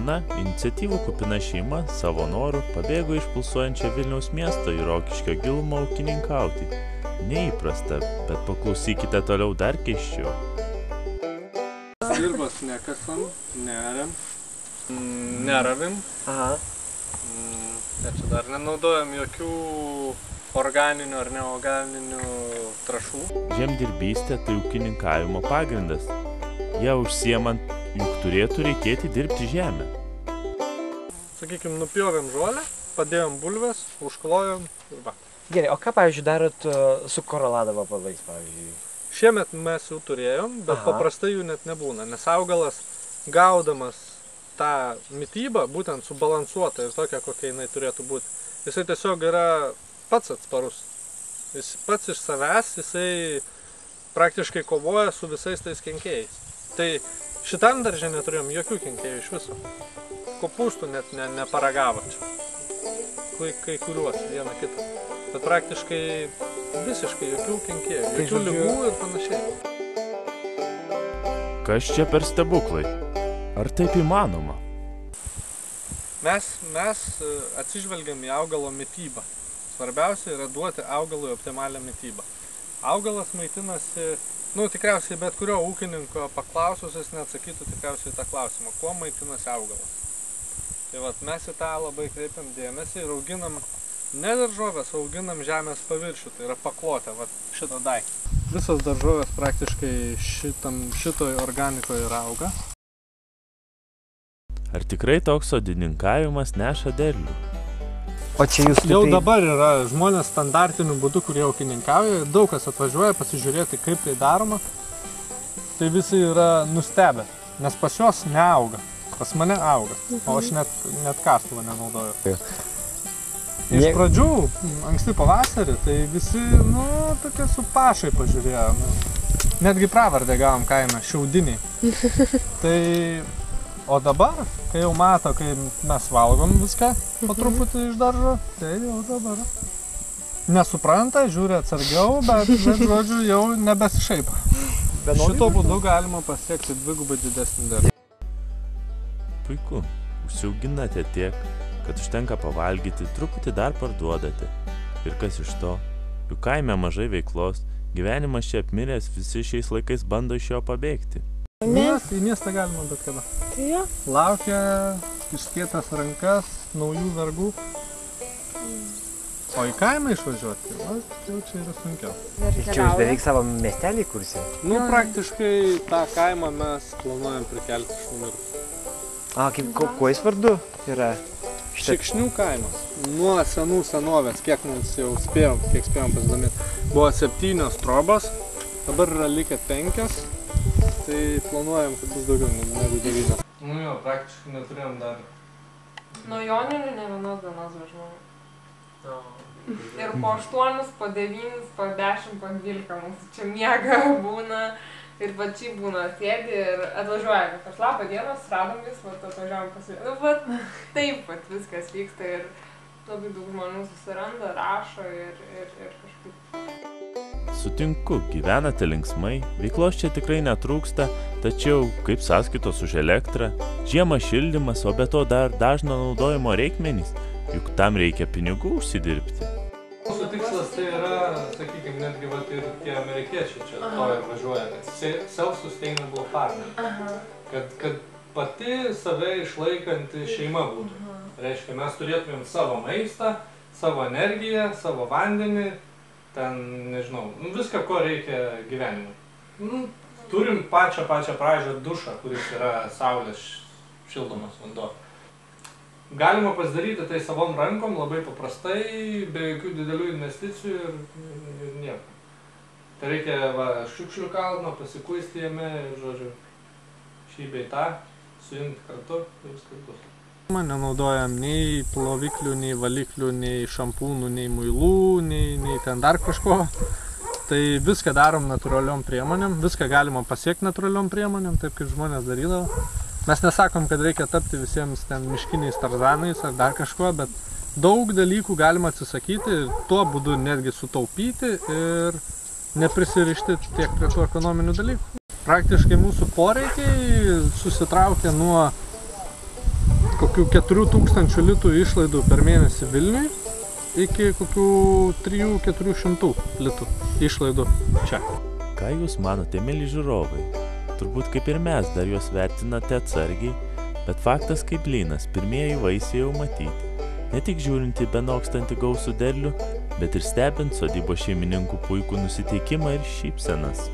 Jauna, iniciatyvų kupina šeima savo norų pabėgo iš pulsuojančio Vilniaus miesto į Rokiškio gilumą ūkininkauti. Neįprasta, bet paklausykite toliau dar keisčiau. Dirvos nekasam, neariam, neravim. Tai čia dar nenaudojam jokių organinių ar neorganinių trąšų. Žemdirbystė tai ūkininkavimo pagrindas. Ją užsiemant, juk turėtų reikėti dirbti žemę. Sakykime, nupjovėm žolę, padėjom bulves, užklojom ir va. Gerai, o ką, pavyzdžiui, darot su korolado vabalais, pavyzdžiui? Šiemet mes jų turėjom, bet paprastai jų net nebūna, nes augalas gaudamas tą mitybą, būtent subalansuotą ir tokią, kokia jinai turėtų būti, jisai tiesiog yra pats atsparus. Jis pats iš savęs, jisai praktiškai kovoja su visais tais kenkėjais. Tai šitam darže neturėjom jokių kenkėjų iš viso. Kopūstų net neparagavo čia. Kai kuriuos, vieną kitą. Bet praktiškai visiškai jokių kenkėjų, jokių lygų ir panašiai. Kas čia per stebuklai? Ar taip įmanoma? Mes atsižvelgiam į augalo mitybą. Svarbiausia yra duoti augalui optimalią mitybą. Augalas maitinasi, tikriausiai bet kurio ūkininko paklausus, jis neatsakytų tikriausiai tą klausimą, kuo maitinasi augalas. Tai vat, mes į tą labai kreipiam dėmesį ir auginam ne daržovės, auginam žemės paviršių, tai yra paklotę, vat šito daiktą. Visos daržovės praktiškai šitoj organikoje ir auga. Ar tikrai toks sodininkavimas neša derlių? O čia jūs jau dabar yra žmonės standartiniu būdu, kurie ūkininkauja, daug kas atvažiuoja pasižiūrėti, kaip tai daroma. Tai visi yra nustebę, nes pas juos neauga, pas mane auga, o aš net kastuvą nenaudoju. Iš pradžių, anksti pavasarį, tai visi, tokie su pašai pažiūrėjo. Netgi pravardę gavom kaime, šiaudiniai. O dabar, kai jau mato, kai mes valgom viską po truputį iš daržo, tai jau dabar nesupranta, žiūri atsargiau, bet žodžiu, jau nebesišaipa. Šito būdu galima pasiekti dvigubai didesnį derlių. Puiku, užsiauginate tiek, kad užtenka pavalgyti, truputį dar parduodate. Ir kas iš to? Juk kaime mažai veiklos, gyvenimas čia apmiręs, visi šiais laikais bando iš jo pabėgti. Į miestą galima bet kada. Laukia išskėtas rankas, naujų vergų. O į kaimą išvažiuoti, jau čia yra sunkiau. Ir čia jūs beveik savo miestelį kursi? Praktiškai tą kaimą mes planuojam prikelti iš numirų. Kuo jis vardu yra? Šikšnių kaimas. Nuo senų senovės, kiek mums jau spėjom pasidomėti, buvo 7 trobos, dabar yra likę 5. Tai planuojam, kad bus daugiau negu 9. Praktiškai neturėjom dar. Nuo joninių ne vienos dienos važiuojam. Ir po 8, po 9, po 10, po 12 mūsų čia miega būna. Ir pačiai būna sėdi ir atvažiuoja, kad aš labą dieną, suradom vis, atvažiuojam pasižiūrėti. Taip, viskas vyksta ir labai daug žmonių susiranda, rašo ir kažkaip. Sutinku, gyvenate linksmai, veiklos čia tikrai netrūksta, tačiau kaip sąskaitos už elektrą, žiemą šildymas, o be to dar dažno naudojimo reikmenys, juk tam reikia pinigų užsidirbti. Mūsų tikslas tai yra, sakykime, netgi ir tie amerikiečiai čia to ir važiuoja, kad self-sustainable farming, kad pati save išlaikanti šeima būtų. Reiškia, mes turėtumėm savo maistą, savo energiją, savo vandenį, ten, nežinau, viską, ko reikia gyvenimui. Turim pačią pradžią dušą, kuris yra saulės šildomas vanduo. Galima pasidaryti tai savom rankom, labai paprastai, be jokių didelių investicijų ir nieko. Tai reikia šiukšlių kalno, pasikuisti jame ir, žodžiu, šį bei tą, sujungti kartu ir viskas bus. Nenaudojam nei ploviklių, nei valiklių, nei šampūnų, nei muilų, nei ten dar kažko. Tai viską darom natūraliom priemonėm, viską galima pasiekti natūraliom priemonėm, taip kaip žmonės darydavo. Mes nesakom, kad reikia tapti visiems ten miškiniais tarzanais ar dar kažko, bet daug dalykų galima atsisakyti ir tuo būdu netgi sutaupyti ir neprisirišti tiek prie tų ekonominių dalykų. Praktiškai mūsų poreikiai susitraukia nuo kokių 4000 litų išlaidų per mėnesį Vilniui iki kokių 300-400 litų išlaidų čia. Ką jūs manote, mieli žiūrovai? Turbūt kaip ir mes dar juos vertinate atsargiai, bet faktas kaip blynas, pirmieji vaisiai jau matyti. Ne tik žiūrint į benokstantį gausų derlių, bet ir stebint sodybos šeimininkų puikų nusiteikimą ir šypsenas.